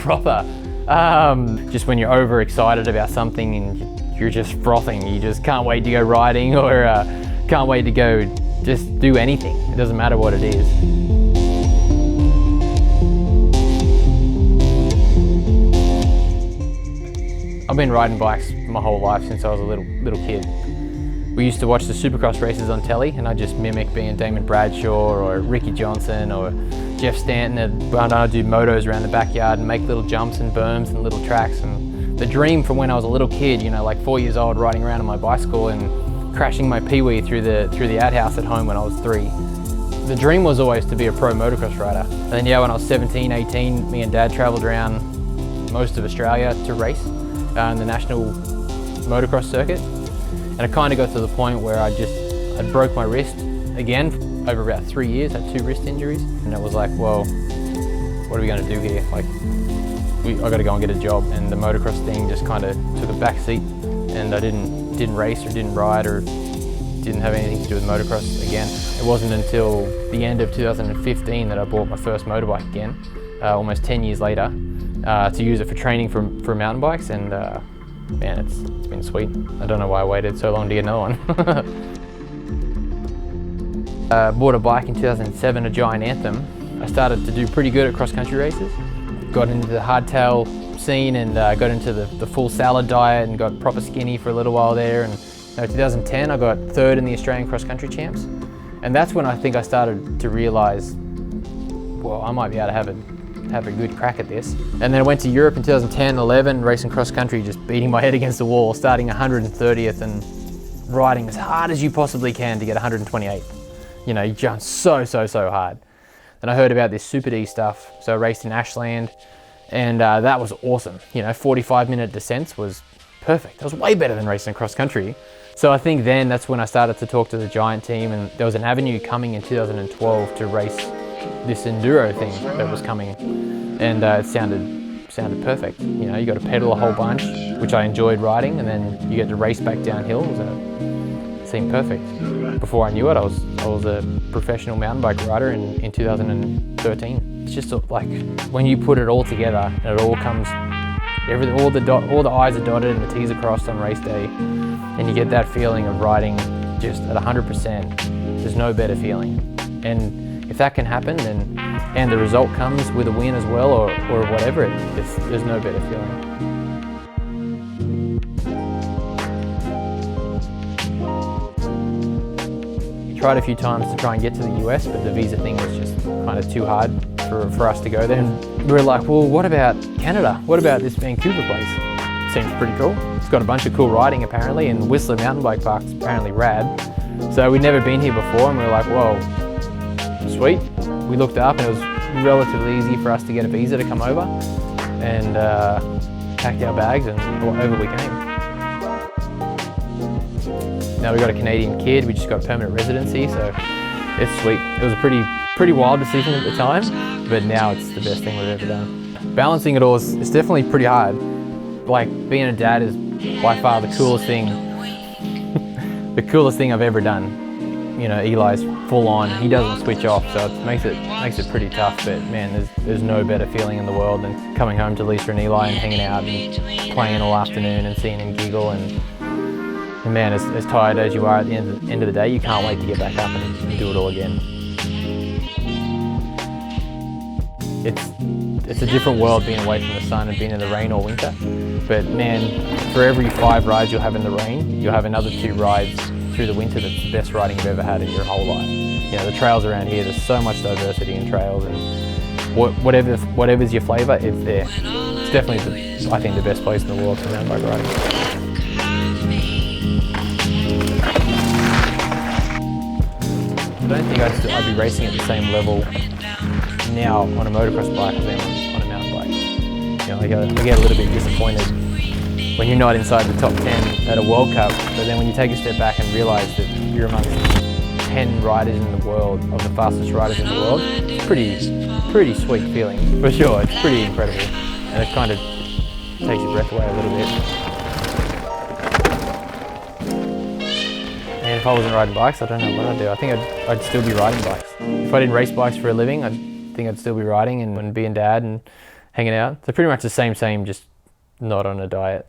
frother. Just when you're overexcited about something and you're just frothing, you just can't wait to go riding or can't wait to go just do anything. It doesn't matter what it is. I've been riding bikes my whole life since I was a little kid. We used to watch the Supercross races on telly, and I just mimic being Damon Bradshaw or Ricky Johnson or Jeff Stanton, and I'd do motos around the backyard and make little jumps and berms and little tracks. And the dream from when I was a little kid, you know, like 4 years old, riding around on my bicycle and crashing my peewee through the outhouse at home when I was 3. The dream was always to be a pro motocross rider. And then yeah, when I was 17, 18, me and Dad travelled around most of Australia to race in the national motocross circuit. And I kind of got to the point where I broke my wrist again over about 3 years, had 2 wrist injuries. And it was like, well, what are we going to do here? Like, I got to go and get a job. And the motocross thing just kind of took a back seat, and I didn't race or didn't ride or didn't have anything to do with motocross again. It wasn't until the end of 2015 that I bought my first motorbike again, almost 10 years later, to use it for training for mountain bikes. And man, it's been sweet. I don't know why I waited so long to get another one. Bought a bike in 2007, a Giant Anthem. I started to do pretty good at cross-country races. Got into the hardtail scene and got into the full salad diet and got proper skinny for a little while there. And 2010, I got 3rd in the Australian cross-country champs. And that's when I think I started to realise, well, I might be able to have a good crack at this. And then I went to Europe in 2010, 11, racing cross-country, just beating my head against the wall, starting 130th and riding as hard as you possibly can to get 128th. You know, you jump so hard. Then I heard about this Super D stuff, so I raced in Ashland, and that was awesome. You know, 45-minute descents was perfect. That was way better than racing cross-country. So I think then that's when I started to talk to the Giant team, and there was an avenue coming in 2012 to race this Enduro thing that was coming, and it sounded perfect. You know, you got to pedal a whole bunch, which I enjoyed riding, and then you get to race back down hills, and it seemed perfect. Before I knew it, I was a professional mountain bike rider in 2013. It's just like when you put it all together, and it all comes, all the I's are dotted and the T's are crossed on race day, and you get that feeling of riding just at 100%. There's no better feeling, and if that can happen, then and the result comes with a win as well, or whatever, there's no better feeling. Tried a few times to try and get to the US, but the visa thing was just kind of too hard for us to go there. And we were like, well, what about Canada? What about this Vancouver place? Seems pretty cool. It's got a bunch of cool riding apparently, and Whistler Mountain Bike Park's apparently rad. So we'd never been here before, and we were like, whoa, sweet. We looked up, and it was relatively easy for us to get a visa to come over, and packed our bags, and over we came. Now we got a Canadian kid, we just got permanent residency, so it's sweet. It was a pretty wild decision at the time, but now it's the best thing we've ever done. Balancing it all is definitely pretty hard. Like, being a dad is by far the coolest thing I've ever done. You know, Eli's full on, he doesn't switch off, so it makes it pretty tough, but man, there's no better feeling in the world than coming home to Lisa and Eli and hanging out and playing all afternoon and seeing him giggle. And man, as tired as you are at the end of the day, you can't wait to get back up and do it all again. It's a different world being away from the sun and being in the rain all winter. But man, for every 5 rides you'll have in the rain, you'll have another 2 rides through the winter that's the best riding you've ever had in your whole life. You know, the trails around here, there's so much diversity in trails, and whatever's your flavour, it's there. It's definitely, I think, the best place in the world for mountain bike riding. I don't think I'd be racing at the same level now on a motocross bike as I am on a mountain bike. You know, I get a little bit disappointed when you're not inside the top 10 at a World Cup, but then when you take a step back and realise that you're amongst 10 riders in the world, of the fastest riders in the world, it's pretty sweet feeling, for sure. It's pretty incredible, and it kind of takes your breath away a little bit. And if I wasn't riding bikes, I don't know what I'd do. I think I'd still be riding bikes. If I didn't race bikes for a living, I think I'd still be riding and being dad hanging out. So pretty much the same, just not on a diet.